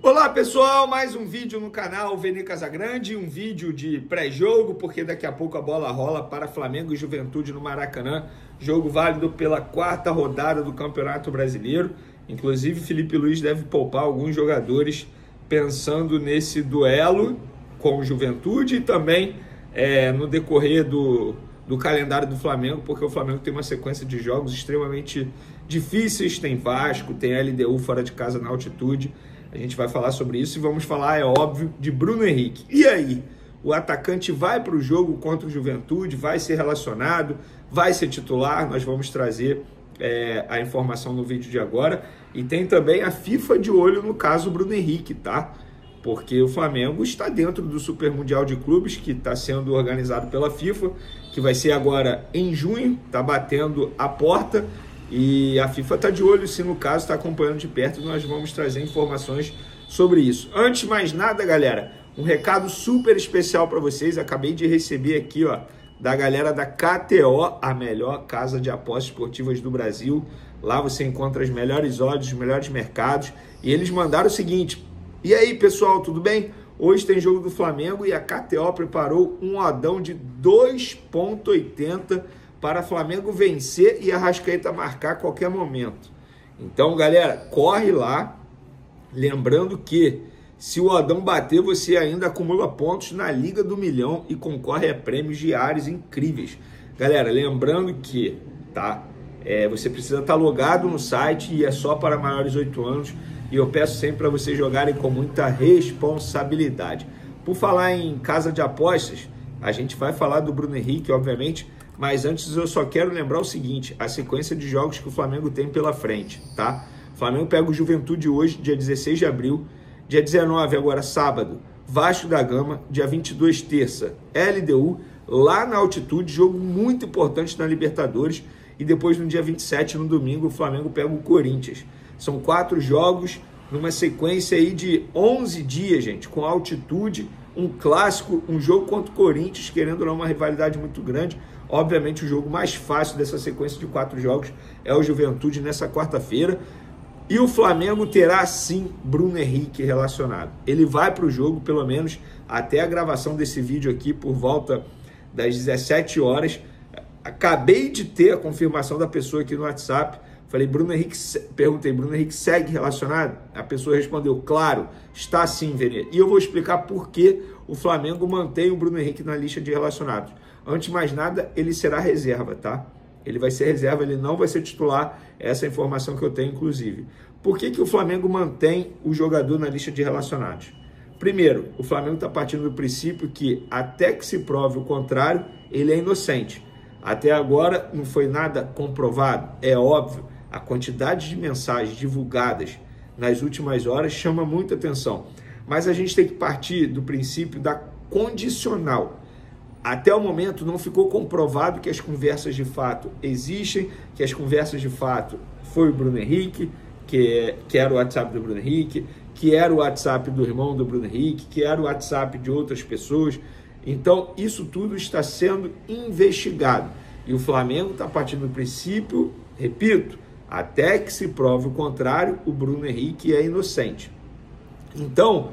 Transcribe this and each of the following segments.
Olá pessoal, mais um vídeo no canal Vene Casagrande, um vídeo de pré-jogo, porque daqui a pouco a bola rola para Flamengo e Juventude no Maracanã, jogo válido pela quarta rodada do Campeonato Brasileiro. Inclusive Felipe Luiz deve poupar alguns jogadores pensando nesse duelo com o Juventude e também no decorrer do calendário do Flamengo, porque o Flamengo tem uma sequência de jogos extremamente difíceis, tem Vasco, tem LDU fora de casa na altitude. A gente vai falar sobre isso e vamos falar, é óbvio, de Bruno Henrique. E aí? O atacante vai para o jogo contra o Juventude, vai ser relacionado, vai ser titular? Nós vamos trazer a informação no vídeo de agora. E tem também a FIFA de olho no caso Bruno Henrique, tá? Porque o Flamengo está dentro do Super Mundial de Clubes, que está sendo organizado pela FIFA, que vai ser agora em junho, está batendo a porta. E a FIFA está de olho, se no caso está acompanhando de perto, nós vamos trazer informações sobre isso. Antes de mais nada, galera, um recado super especial para vocês. Acabei de receber aqui, ó, da galera da KTO, a melhor casa de apostas esportivas do Brasil. Lá você encontra as melhores odds, os melhores mercados. E eles mandaram o seguinte: e aí, pessoal, tudo bem? Hoje tem jogo do Flamengo e a KTO preparou um oddão de 2,80 para Flamengo vencer e Arrascaeta marcar a qualquer momento. Então, galera, corre lá. Lembrando que se o oddão bater, você ainda acumula pontos na Liga do Milhão e concorre a prêmios diários incríveis. Galera, lembrando que você precisa estar logado no site e é só para maiores de 8 anos. E eu peço sempre para vocês jogarem com muita responsabilidade. Por falar em casa de apostas, a gente vai falar do Bruno Henrique, obviamente. Mas antes eu só quero lembrar o seguinte: a sequência de jogos que o Flamengo tem pela frente, tá? O Flamengo pega o Juventude hoje, dia 16 de abril, dia 19, agora sábado, Vasco da Gama, dia 22, terça, LDU, lá na altitude, jogo muito importante na Libertadores, e depois no dia 27, no domingo, o Flamengo pega o Corinthians. São 4 jogos numa sequência aí de 11 dias, gente, com altitude, um clássico, um jogo contra o Corinthians, querendo ou não, uma rivalidade muito grande. Obviamente o jogo mais fácil dessa sequência de 4 jogos é o Juventude nessa quarta-feira. E o Flamengo terá sim Bruno Henrique relacionado. Ele vai para o jogo, pelo menos até a gravação desse vídeo aqui, por volta das 17 horas. Acabei de ter a confirmação da pessoa aqui no WhatsApp. Falei, Bruno Henrique, perguntei, Bruno Henrique segue relacionado? A pessoa respondeu, claro, está sim, Vene. E eu vou explicar por que o Flamengo mantém o Bruno Henrique na lista de relacionados. Antes de mais nada, ele será reserva, tá? Ele vai ser reserva, ele não vai ser titular. Essa é a informação que eu tenho, inclusive. Por que o Flamengo mantém o jogador na lista de relacionados? Primeiro, o Flamengo está partindo do princípio que, até que se prove o contrário, ele é inocente. Até agora, não foi nada comprovado. É óbvio, a quantidade de mensagens divulgadas nas últimas horas chama muita atenção. Mas a gente tem que partir do princípio da condicional. Até o momento não ficou comprovado que as conversas de fato existem, que as conversas de fato foi o Bruno Henrique, que era o WhatsApp do Bruno Henrique, que era o WhatsApp do irmão do Bruno Henrique, que era o WhatsApp de outras pessoas. Então isso tudo está sendo investigado. E o Flamengo está partindo do princípio, repito, até que se prove o contrário, o Bruno Henrique é inocente. Então,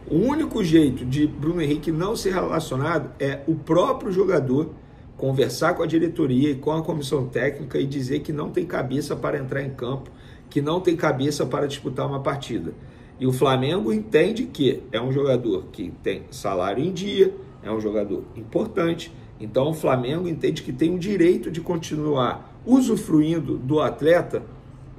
o único jeito de Bruno Henrique não ser relacionado é o próprio jogador conversar com a diretoria e com a comissão técnica e dizer que não tem cabeça para entrar em campo, que não tem cabeça para disputar uma partida. E o Flamengo entende que é um jogador que tem salário em dia, é um jogador importante. Então o Flamengo entende que tem o direito de continuar usufruindo do atleta,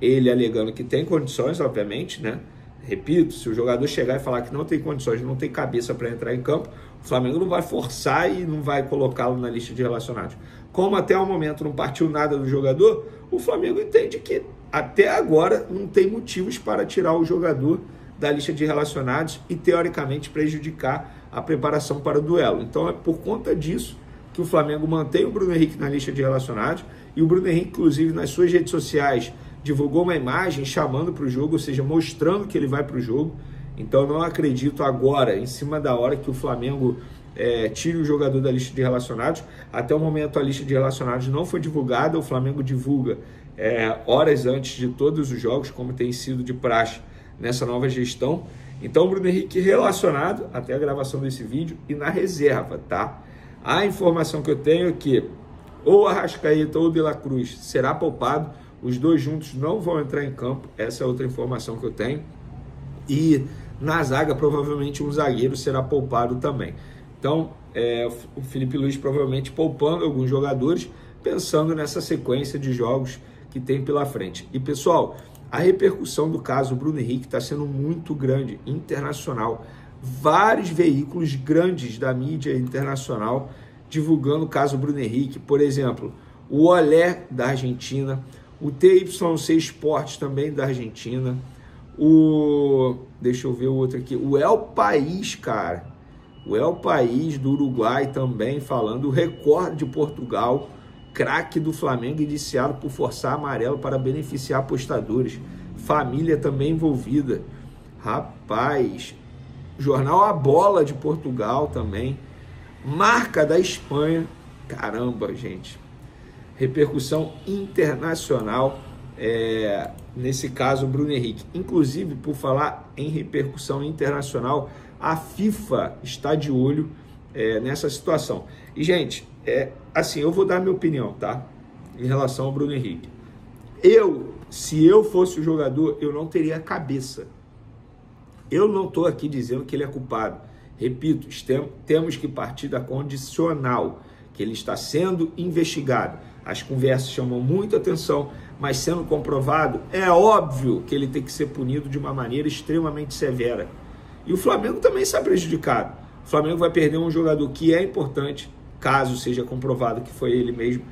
ele alegando que tem condições, obviamente, né? Repito, se o jogador chegar e falar que não tem condições, não tem cabeça para entrar em campo, o Flamengo não vai forçar e não vai colocá-lo na lista de relacionados. Como até o momento não partiu nada do jogador, o Flamengo entende que até agora não tem motivos para tirar o jogador da lista de relacionados e teoricamente prejudicar a preparação para o duelo. Então é por conta disso que o Flamengo mantém o Bruno Henrique na lista de relacionados, e o Bruno Henrique, inclusive, nas suas redes sociais, divulgou uma imagem chamando para o jogo, ou seja, mostrando que ele vai para o jogo. Então eu não acredito agora, em cima da hora, que o Flamengo tire o jogador da lista de relacionados. Até o momento a lista de relacionados não foi divulgada, o Flamengo divulga horas antes de todos os jogos, como tem sido de praxe nessa nova gestão. Então o Bruno Henrique relacionado até a gravação desse vídeo e na reserva, tá? A informação que eu tenho é que ou Arrascaeta ou De La Cruz será poupado, os dois juntos não vão entrar em campo, essa é outra informação que eu tenho. E na zaga provavelmente um zagueiro será poupado também. Então o Felipe Luiz provavelmente poupando alguns jogadores, pensando nessa sequência de jogos que tem pela frente. E pessoal, a repercussão do caso Bruno Henrique está sendo muito grande, internacional. Vários veículos grandes da mídia internacional divulgando o caso Bruno Henrique. Por exemplo, o Olé da Argentina, o TYC Sports também da Argentina, deixa eu ver o outro aqui, o El País, cara. O El País do Uruguai também falando, o Record de Portugal, craque do Flamengo indiciado por forçar amarelo para beneficiar apostadores. Família também envolvida. Rapaz, jornal A Bola de Portugal também. Marca da Espanha. Caramba, gente. Repercussão internacional, nesse caso, Bruno Henrique. Inclusive, por falar em repercussão internacional, a FIFA está de olho nessa situação. E, gente, assim, eu vou dar minha opinião, tá? Em relação ao Bruno Henrique. Se eu fosse o jogador, eu não teria cabeça. Eu não estou aqui dizendo que ele é culpado. Repito, temos que partir da condicional, que ele está sendo investigado. As conversas chamam muita atenção, mas sendo comprovado, é óbvio que ele tem que ser punido de uma maneira extremamente severa. E o Flamengo também está prejudicado. O Flamengo vai perder um jogador que é importante, caso seja comprovado que foi ele mesmo.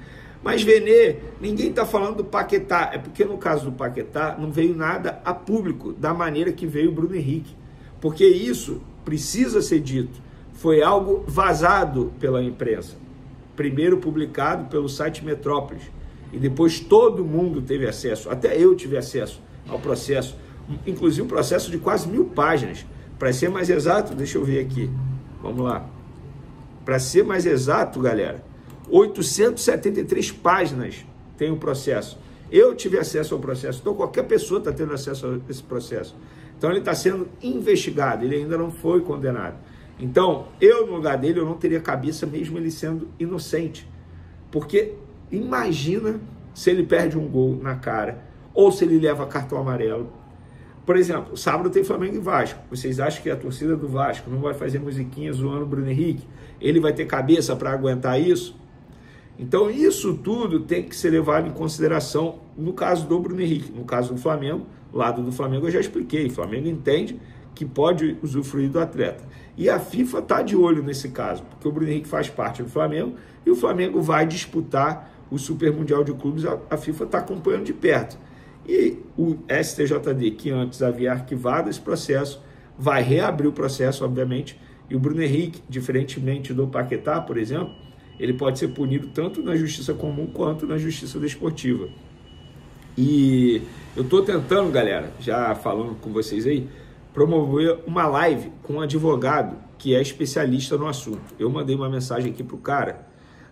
Mas, Vene, ninguém está falando do Paquetá. É porque no caso do Paquetá não veio nada a público da maneira que veio o Bruno Henrique. Porque isso precisa ser dito. Foi algo vazado pela imprensa. Primeiro publicado pelo site Metrópolis. E depois todo mundo teve acesso. Até eu tive acesso ao processo. Inclusive um processo de quase 1000 páginas. Para ser mais exato, deixa eu ver aqui. Vamos lá. Para ser mais exato, galera, 873 páginas tem o processo. Eu tive acesso ao processo, então qualquer pessoa está tendo acesso a esse processo. Então ele está sendo investigado, ele ainda não foi condenado. Então, eu no lugar dele, eu não teria cabeça mesmo ele sendo inocente. Porque imagina se ele perde um gol na cara, ou se ele leva cartão amarelo. Por exemplo, sábado tem Flamengo e Vasco. Vocês acham que a torcida do Vasco não vai fazer musiquinha zoando o Bruno Henrique? Ele vai ter cabeça para aguentar isso? Então isso tudo tem que ser levado em consideração no caso do Bruno Henrique. No caso do Flamengo, lado do Flamengo eu já expliquei. O Flamengo entende que pode usufruir do atleta. E a FIFA está de olho nesse caso, porque o Bruno Henrique faz parte do Flamengo e o Flamengo vai disputar o Super Mundial de Clubes. A FIFA está acompanhando de perto. E o STJD, que antes havia arquivado esse processo, vai reabrir o processo, obviamente, e o Bruno Henrique, diferentemente do Paquetá, por exemplo, ele pode ser punido tanto na justiça comum quanto na justiça desportiva. E eu estou tentando, galera, já falando com vocês aí, promover uma live com um advogado que é especialista no assunto. Eu mandei uma mensagem aqui para o cara.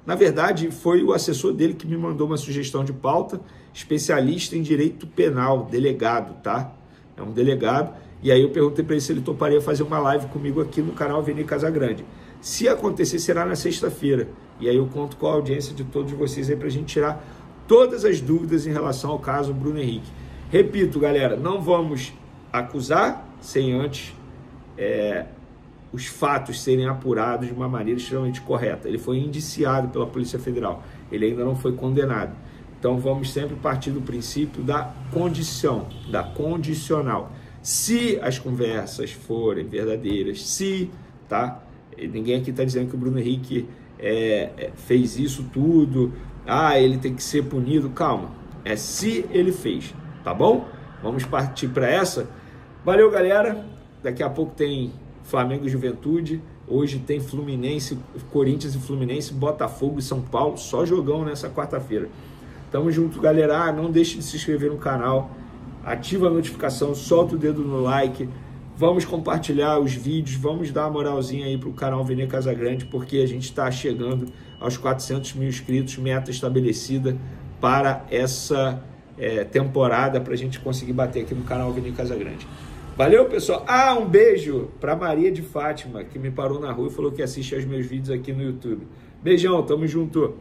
Na verdade, foi o assessor dele que me mandou uma sugestão de pauta, especialista em direito penal, delegado, tá? É um delegado. E aí eu perguntei para ele se ele toparia fazer uma live comigo aqui no canal Vene Casagrande. Se acontecer, será na sexta-feira. E aí eu conto com a audiência de todos vocês aí para a gente tirar todas as dúvidas em relação ao caso Bruno Henrique. Repito, galera, não vamos acusar sem antes os fatos serem apurados de uma maneira extremamente correta. Ele foi indiciado pela Polícia Federal, ele ainda não foi condenado. Então vamos sempre partir do princípio da condição, da condicional. Se as conversas forem verdadeiras, tá? Ninguém aqui está dizendo que o Bruno Henrique fez isso tudo, ele tem que ser punido, calma. Se ele fez, tá bom? Vamos partir para essa. Valeu, galera. Daqui a pouco tem Flamengo e Juventude. Hoje tem Fluminense, Corinthians e Fluminense, Botafogo e São Paulo. Só jogão nessa quarta-feira. Tamo junto, galera. Não deixe de se inscrever no canal. Ativa a notificação, solta o dedo no like. Vamos compartilhar os vídeos. Vamos dar uma moralzinha aí pro canal Vene Casagrande, porque a gente está chegando aos 400 mil inscritos, meta estabelecida para essa temporada, para a gente conseguir bater aqui no canal Vene Casagrande. Valeu, pessoal. Ah, um beijo para Maria de Fátima, que me parou na rua e falou que assiste aos meus vídeos aqui no YouTube. Beijão, tamo junto.